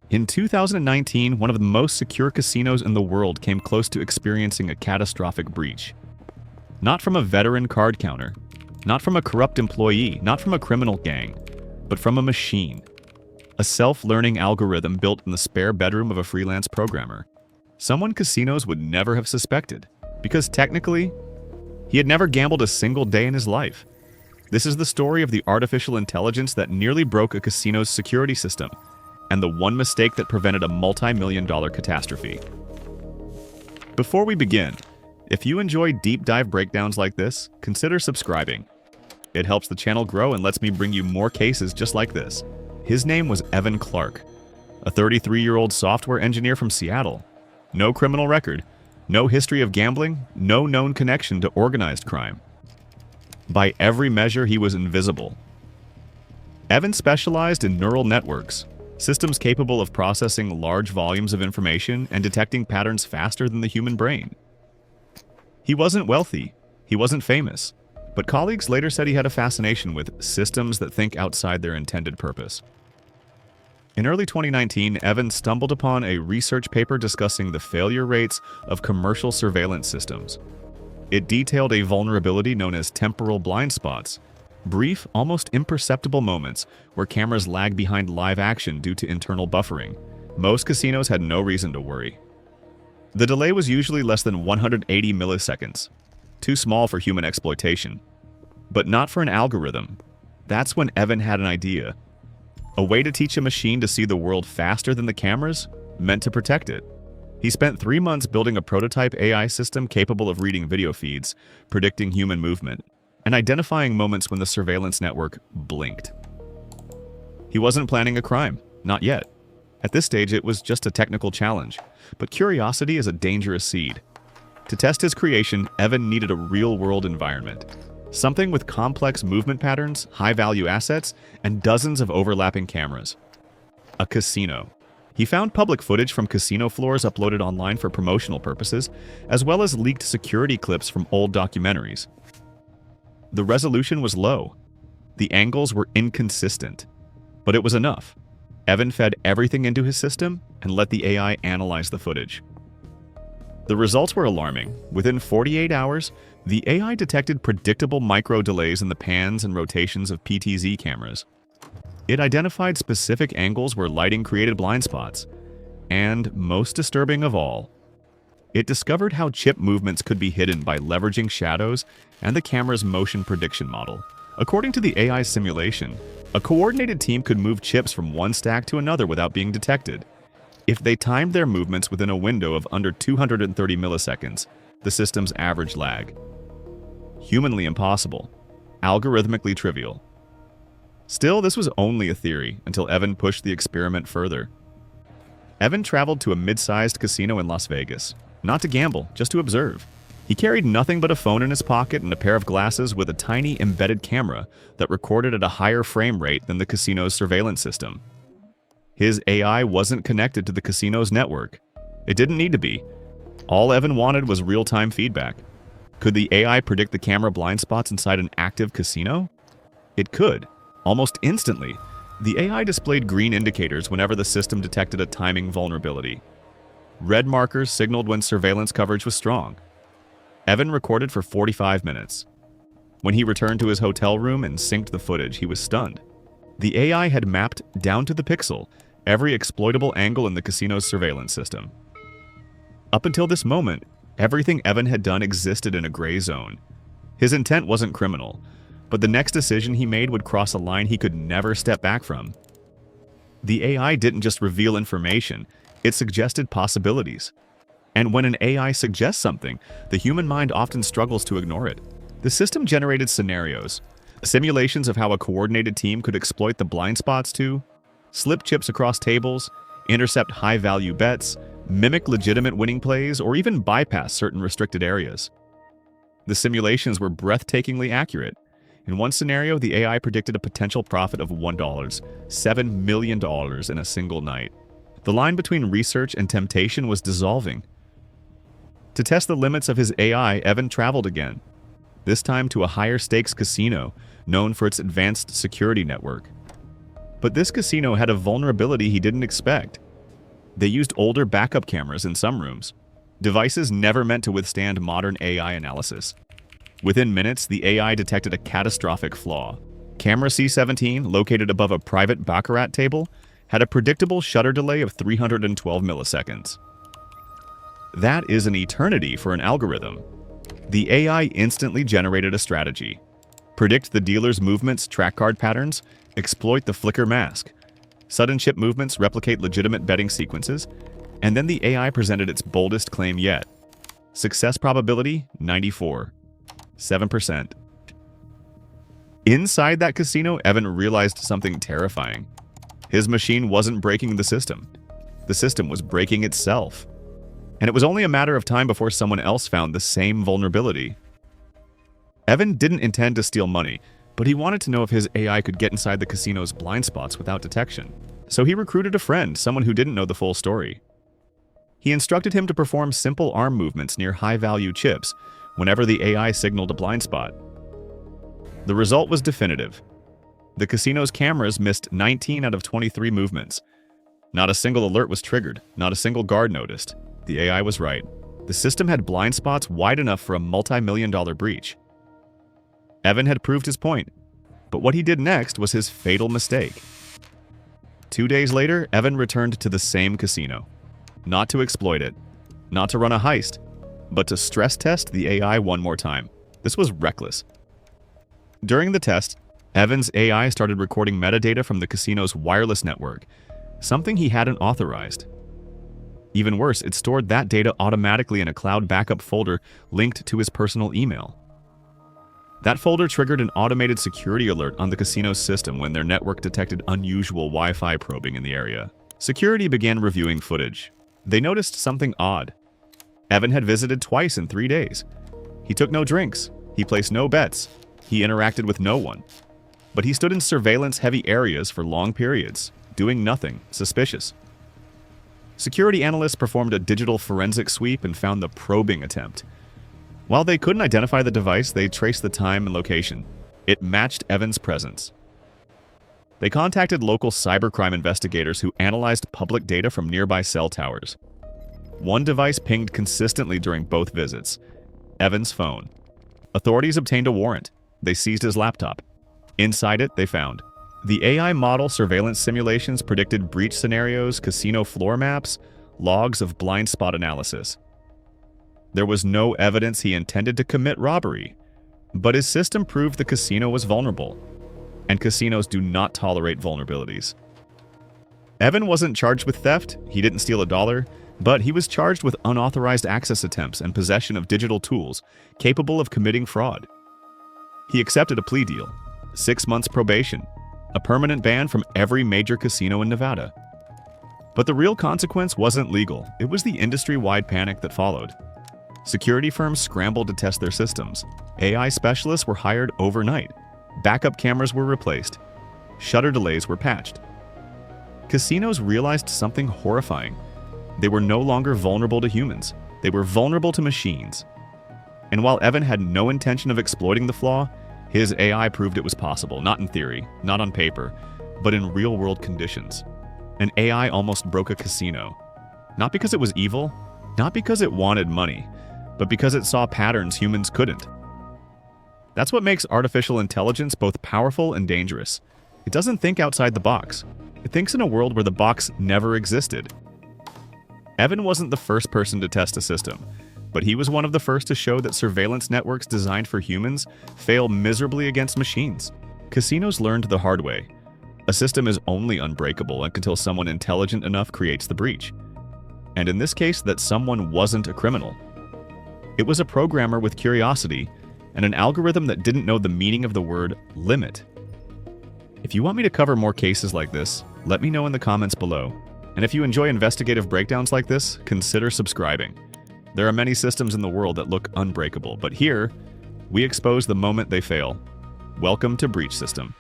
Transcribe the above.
In 2019, one of the most secure casinos in the world came close to experiencing a catastrophic breach. Not from a veteran card counter, not from a corrupt employee, not from a criminal gang, but from a machine. A self-learning algorithm built in the spare bedroom of a freelance programmer. Someone casinos would never have suspected, because technically, he had never gambled a single day in his life. This is the story of the artificial intelligence that nearly broke a casino's security system, and the one mistake that prevented a multi-million-dollar catastrophe. Before we begin, if you enjoy deep dive breakdowns like this, consider subscribing. It helps the channel grow and lets me bring you more cases just like this. His name was Evan Clark, a 33-year-old software engineer from Seattle. No criminal record, no history of gambling, no known connection to organized crime. By every measure, he was invisible. Evan specialized in neural networks, systems capable of processing large volumes of information and detecting patterns faster than the human brain. He wasn't wealthy, he wasn't famous, but colleagues later said he had a fascination with systems that think outside their intended purpose. In early 2019, Evan stumbled upon a research paper discussing the failure rates of commercial surveillance systems. It detailed a vulnerability known as temporal blind spots, brief, almost imperceptible moments where cameras lag behind live action due to internal buffering. Most casinos had no reason to worry. The delay was usually less than 180 milliseconds, too small for human exploitation. But not for an algorithm. That's when Evan had an idea. A way to teach a machine to see the world faster than the cameras, meant to protect it. He spent 3 months building a prototype AI system capable of reading video feeds, predicting human movement, and identifying moments when the surveillance network blinked. He wasn't planning a crime, not yet. At this stage, it was just a technical challenge, but curiosity is a dangerous seed. To test his creation, Evan needed a real-world environment. Something with complex movement patterns, high-value assets, and dozens of overlapping cameras. A casino. He found public footage from casino floors uploaded online for promotional purposes, as well as leaked security clips from old documentaries. The resolution was low. The angles were inconsistent. But it was enough. Evan fed everything into his system and let the AI analyze the footage. The results were alarming. Within 48 hours, the AI detected predictable micro-delays in the pans and rotations of PTZ cameras. It identified specific angles where lighting created blind spots. And, most disturbing of all, it discovered how chip movements could be hidden by leveraging shadows and the camera's motion prediction model. According to the AI simulation, a coordinated team could move chips from one stack to another without being detected. If they timed their movements within a window of under 230 milliseconds, the system's average lag. Humanly impossible. Algorithmically trivial. Still, this was only a theory until Evan pushed the experiment further. Evan traveled to a mid-sized casino in Las Vegas, not to gamble, just to observe. He carried nothing but a phone in his pocket and a pair of glasses with a tiny embedded camera that recorded at a higher frame rate than the casino's surveillance system. His AI wasn't connected to the casino's network. It didn't need to be. All Evan wanted was real-time feedback. Could the AI predict the camera blind spots inside an active casino? It could. Almost instantly, the AI displayed green indicators whenever the system detected a timing vulnerability. Red markers signaled when surveillance coverage was strong. Evan recorded for 45 minutes. When he returned to his hotel room and synced the footage, he was stunned. The AI had mapped, down to the pixel, every exploitable angle in the casino's surveillance system. Up until this moment, everything Evan had done existed in a gray zone. His intent wasn't criminal, but the next decision he made would cross a line he could never step back from. The AI didn't just reveal information, it suggested possibilities. And when an AI suggests something, the human mind often struggles to ignore it. The system generated scenarios, simulations of how a coordinated team could exploit the blind spots to slip chips across tables, intercept high-value bets, mimic legitimate winning plays, or even bypass certain restricted areas. The simulations were breathtakingly accurate. In one scenario, the AI predicted a potential profit of $1, $7 million in a single night. The line between research and temptation was dissolving. To test the limits of his AI, Evan traveled again, this time to a higher-stakes casino known for its advanced security network. But this casino had a vulnerability he didn't expect. They used older backup cameras in some rooms, devices never meant to withstand modern AI analysis. Within minutes, the AI detected a catastrophic flaw. Camera C17, located above a private baccarat table, had a predictable shutter delay of 312 milliseconds. That is an eternity for an algorithm. The AI instantly generated a strategy. Predict the dealer's movements, track card patterns, exploit the flicker mask. Sudden chip movements replicate legitimate betting sequences, and then the AI presented its boldest claim yet. Success probability, 94.7%. Inside that casino, Evan realized something terrifying. His machine wasn't breaking the system. The system was breaking itself. And it was only a matter of time before someone else found the same vulnerability. Evan didn't intend to steal money, but he wanted to know if his AI could get inside the casino's blind spots without detection. So he recruited a friend, someone who didn't know the full story. He instructed him to perform simple arm movements near high-value chips whenever the AI signaled a blind spot. The result was definitive. The casino's cameras missed 19 out of 23 movements. Not a single alert was triggered, not a single guard noticed. The AI was right. The system had blind spots wide enough for a multi-million-dollar breach. Evan had proved his point, but what he did next was his fatal mistake. 2 days later, Evan returned to the same casino. Not to exploit it, not to run a heist, but to stress test the AI one more time. This was reckless. During the test, Evan's AI started recording metadata from the casino's wireless network, something he hadn't authorized. Even worse, it stored that data automatically in a cloud backup folder linked to his personal email. That folder triggered an automated security alert on the casino's system when their network detected unusual Wi-Fi probing in the area. Security began reviewing footage. They noticed something odd. Evan had visited twice in 3 days. He took no drinks. He placed no bets. He interacted with no one. But he stood in surveillance-heavy areas for long periods, doing nothing suspicious. Security analysts performed a digital forensic sweep and found the probing attempt. While they couldn't identify the device, they traced the time and location. It matched Evan's presence. They contacted local cybercrime investigators who analyzed public data from nearby cell towers. One device pinged consistently during both visits: Evan's phone. Authorities obtained a warrant. They seized his laptop. Inside it, they found the AI model surveillance simulations predicted breach scenarios, casino floor maps, logs of blind spot analysis. There was no evidence he intended to commit robbery, but his system proved the casino was vulnerable, and casinos do not tolerate vulnerabilities. Evan wasn't charged with theft, he didn't steal $1, but he was charged with unauthorized access attempts and possession of digital tools capable of committing fraud. He accepted a plea deal, 6 months probation, a permanent ban from every major casino in Nevada. But the real consequence wasn't legal, it was the industry-wide panic that followed. Security firms scrambled to test their systems. AI specialists were hired overnight. Backup cameras were replaced. Shutter delays were patched. Casinos realized something horrifying. They were no longer vulnerable to humans. They were vulnerable to machines. And while Evan had no intention of exploiting the flaw, his AI proved it was possible, not in theory, not on paper, but in real-world conditions. An AI almost broke a casino. Not because it was evil, not because it wanted money, but because it saw patterns humans couldn't. That's what makes artificial intelligence both powerful and dangerous. It doesn't think outside the box. It thinks in a world where the box never existed. Evan wasn't the first person to test a system, but he was one of the first to show that surveillance networks designed for humans fail miserably against machines. Casinos learned the hard way. A system is only unbreakable until someone intelligent enough creates the breach. And in this case, that someone wasn't a criminal. It was a programmer with curiosity and an algorithm that didn't know the meaning of the word limit. If you want me to cover more cases like this, let me know in the comments below. And if you enjoy investigative breakdowns like this, consider subscribing. There are many systems in the world that look unbreakable, but here, we expose the moment they fail. Welcome to Breach System.